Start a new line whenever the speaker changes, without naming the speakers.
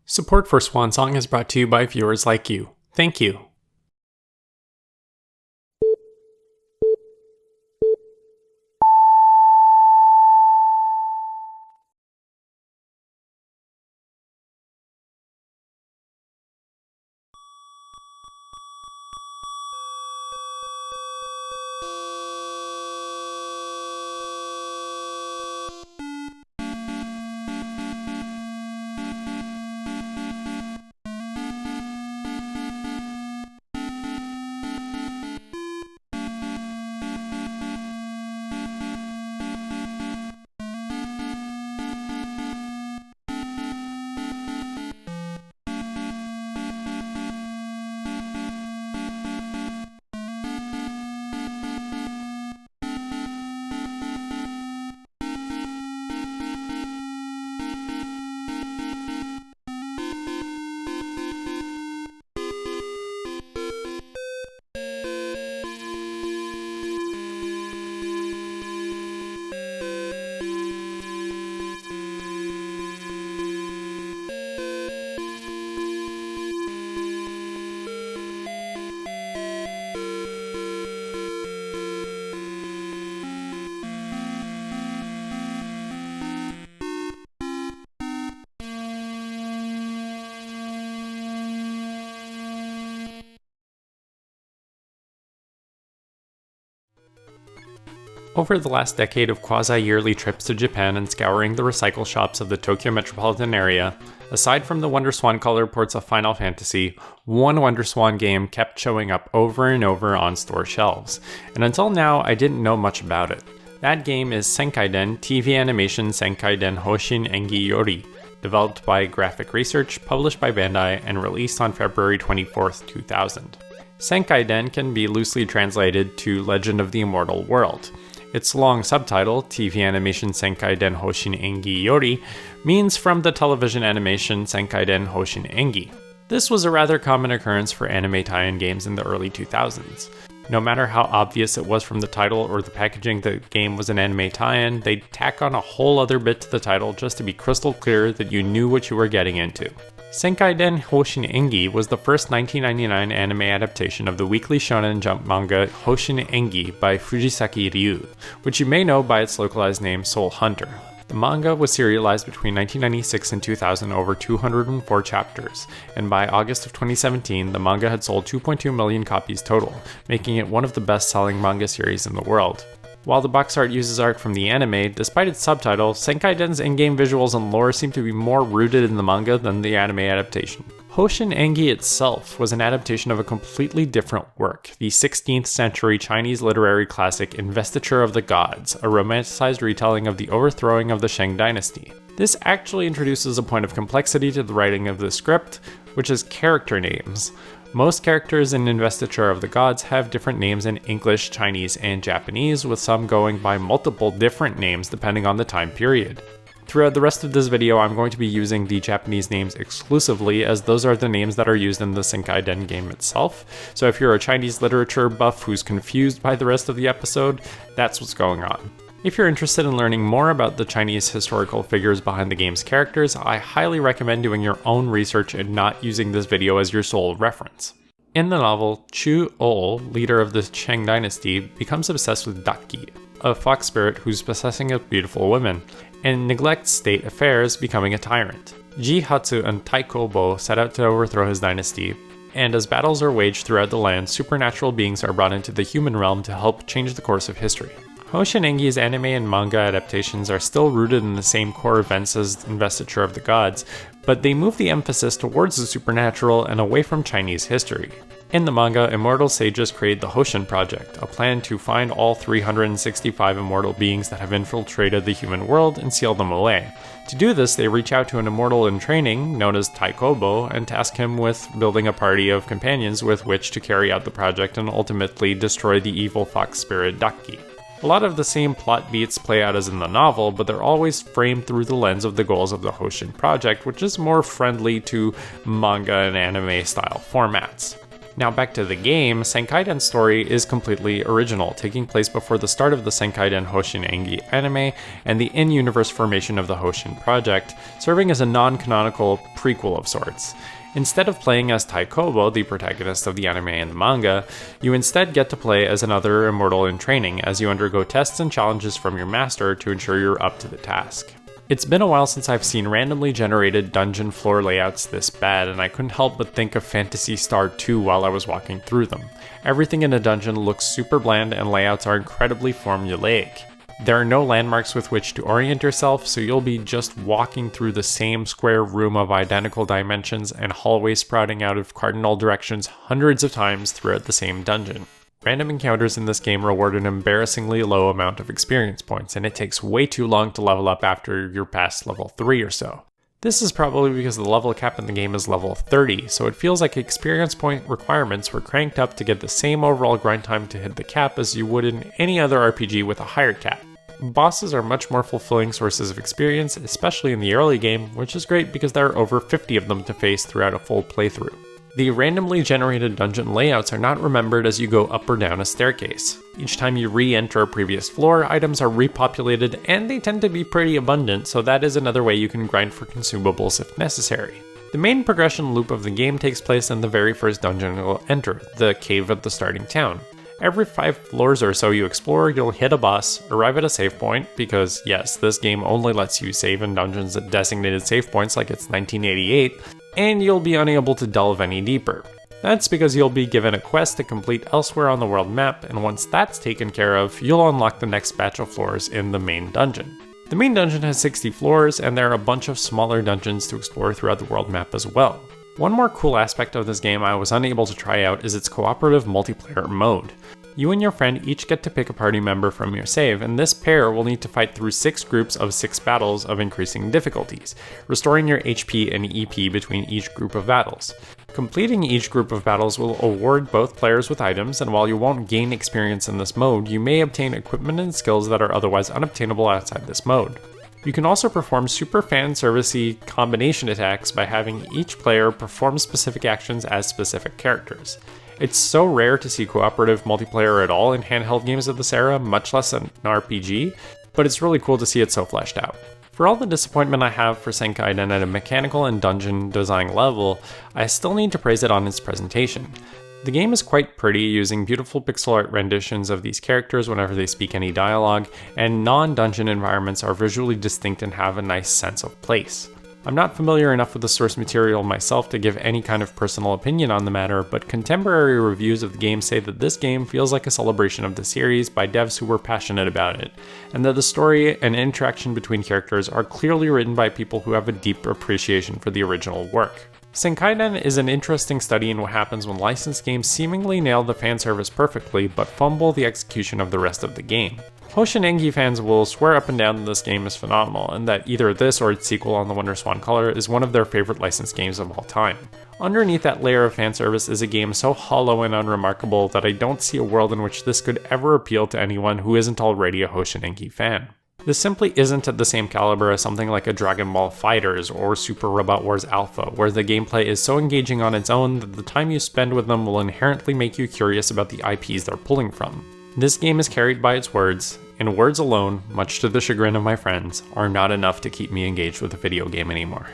Support for Swan Song is brought to you by viewers like you. Thank you. Over the last decade of quasi-yearly trips to Japan and scouring the recycle shops of the Tokyo metropolitan area, aside from the WonderSwan color ports of Final Fantasy, one WonderSwan game kept showing up over and over on store shelves, and until now I didn't know much about it. That game is Senkaiden TV Animation Senkaiden Houshin Engi Yori, developed by Graphic Research, published by Bandai, and released on February 24th, 2000. Senkaiden can be loosely translated to Legend of the Immortal World. Its long subtitle, TV Animation Senkaiden Houshin Engi Yori, means from the television animation Senkaiden Houshin Engi. This was a rather common occurrence for anime tie-in games in the early 2000s. No matter how obvious it was from the title or the packaging the game was an anime tie-in, they'd tack on a whole other bit to the title just to be crystal clear that you knew what you were getting into. Senkaiden Houshin Engi was the first 1999 anime adaptation of the weekly Shonen Jump manga Houshin Engi by Fujisaki Ryu, which you may know by its localized name Soul Hunter. The manga was serialized between 1996 and 2000 over 204 chapters, and by August of 2017, the manga had sold 2.2 million copies total, making it one of the best-selling manga series in the world. While the box art uses art from the anime, despite its subtitle, Senkaiden's in-game visuals and lore seem to be more rooted in the manga than the anime adaptation. Houshin Engi itself was an adaptation of a completely different work, the 16th century Chinese literary classic Investiture of the Gods, a romanticized retelling of the overthrowing of the Shang dynasty. This actually introduces a point of complexity to the writing of the script, which is character names. Most characters in Investiture of the Gods have different names in English, Chinese, and Japanese, with some going by multiple different names depending on the time period. Throughout the rest of this video, I'm going to be using the Japanese names exclusively, as those are the names that are used in the Senkaiden game itself. So if you're a Chinese literature buff who's confused by the rest of the episode, that's what's going on. If you're interested in learning more about the Chinese historical figures behind the game's characters, I highly recommend doing your own research and not using this video as your sole reference. In the novel, Chu Ol, leader of the Shang dynasty, becomes obsessed with Daki, a fox spirit who's possessing a beautiful woman, and neglects state affairs, becoming a tyrant. Ji Hatsu and Taikobo set out to overthrow his dynasty, and as battles are waged throughout the land, supernatural beings are brought into the human realm to help change the course of history. Houshin Engi's anime and manga adaptations are still rooted in the same core events as Investiture of the Gods, but they move the emphasis towards the supernatural and away from Chinese history. In the manga, immortal sages create the Houshin Project, a plan to find all 365 immortal beings that have infiltrated the human world and seal them away. To do this, they reach out to an immortal in training, known as Taikobo, and task him with building a party of companions with which to carry out the project and ultimately destroy the evil fox spirit Daki. A lot of the same plot beats play out as in the novel, but they're always framed through the lens of the goals of the Houshin Project, which is more friendly to manga and anime style formats. Now back to the game, Senkaiden's story is completely original, taking place before the start of the Senkaiden Houshin Engi anime and the in-universe formation of the Houshin project, serving as a non-canonical prequel of sorts. Instead of playing as Taikobo, the protagonist of the anime and the manga, you instead get to play as another immortal in training as you undergo tests and challenges from your master to ensure you're up to the task. It's been a while since I've seen randomly generated dungeon floor layouts this bad, and I couldn't help but think of Phantasy Star 2 while I was walking through them. Everything in a dungeon looks super bland and layouts are incredibly formulaic. There are no landmarks with which to orient yourself, so you'll be just walking through the same square room of identical dimensions and hallways sprouting out of cardinal directions hundreds of times throughout the same dungeon. Random encounters in this game reward an embarrassingly low amount of experience points, and it takes way too long to level up after you're past level 3 or so. This is probably because the level cap in the game is level 30, so it feels like experience point requirements were cranked up to get the same overall grind time to hit the cap as you would in any other RPG with a higher cap. Bosses are much more fulfilling sources of experience, especially in the early game, which is great because there are over 50 of them to face throughout a full playthrough. The randomly generated dungeon layouts are not remembered as you go up or down a staircase. Each time you re-enter a previous floor, items are repopulated and they tend to be pretty abundant, so that is another way you can grind for consumables if necessary. The main progression loop of the game takes place in the very first dungeon you'll enter, the cave of the starting town. Every 5 floors or so you explore, you'll hit a boss, arrive at a save point, because yes, this game only lets you save in dungeons at designated save points like it's 1988, and you'll be unable to delve any deeper. That's because you'll be given a quest to complete elsewhere on the world map, and once that's taken care of, you'll unlock the next batch of floors in the main dungeon. The main dungeon has 60 floors, and there are a bunch of smaller dungeons to explore throughout the world map as well. One more cool aspect of this game I was unable to try out is its cooperative multiplayer mode. You and your friend each get to pick a party member from your save, and this pair will need to fight through 6 groups of 6 battles of increasing difficulties, restoring your HP and EP between each group of battles. Completing each group of battles will award both players with items, and while you won't gain experience in this mode, you may obtain equipment and skills that are otherwise unobtainable outside this mode. You can also perform super fan-servicey combination attacks by having each player perform specific actions as specific characters. It's so rare to see cooperative multiplayer at all in handheld games of this era, much less an RPG, but it's really cool to see it so fleshed out. For all the disappointment I have for Senkaiden at a mechanical and dungeon design level, I still need to praise it on its presentation. The game is quite pretty, using beautiful pixel art renditions of these characters whenever they speak any dialogue, and non-dungeon environments are visually distinct and have a nice sense of place. I'm not familiar enough with the source material myself to give any kind of personal opinion on the matter, but contemporary reviews of the game say that this game feels like a celebration of the series by devs who were passionate about it, and that the story and interaction between characters are clearly written by people who have a deep appreciation for the original work. Senkaiden is an interesting study in what happens when licensed games seemingly nail the fan service perfectly, but fumble the execution of the rest of the game. Houshin Engi fans will swear up and down that this game is phenomenal, and that either this or its sequel on the WonderSwan color is one of their favorite licensed games of all time. Underneath that layer of fan service is a game so hollow and unremarkable that I don't see a world in which this could ever appeal to anyone who isn't already a Houshin Engi fan. This simply isn't at the same caliber as something like a Dragon Ball FighterZ or Super Robot Wars Alpha, where the gameplay is so engaging on its own that the time you spend with them will inherently make you curious about the IPs they're pulling from. This game is carried by its words, and words alone, much to the chagrin of my friends, are not enough to keep me engaged with a video game anymore.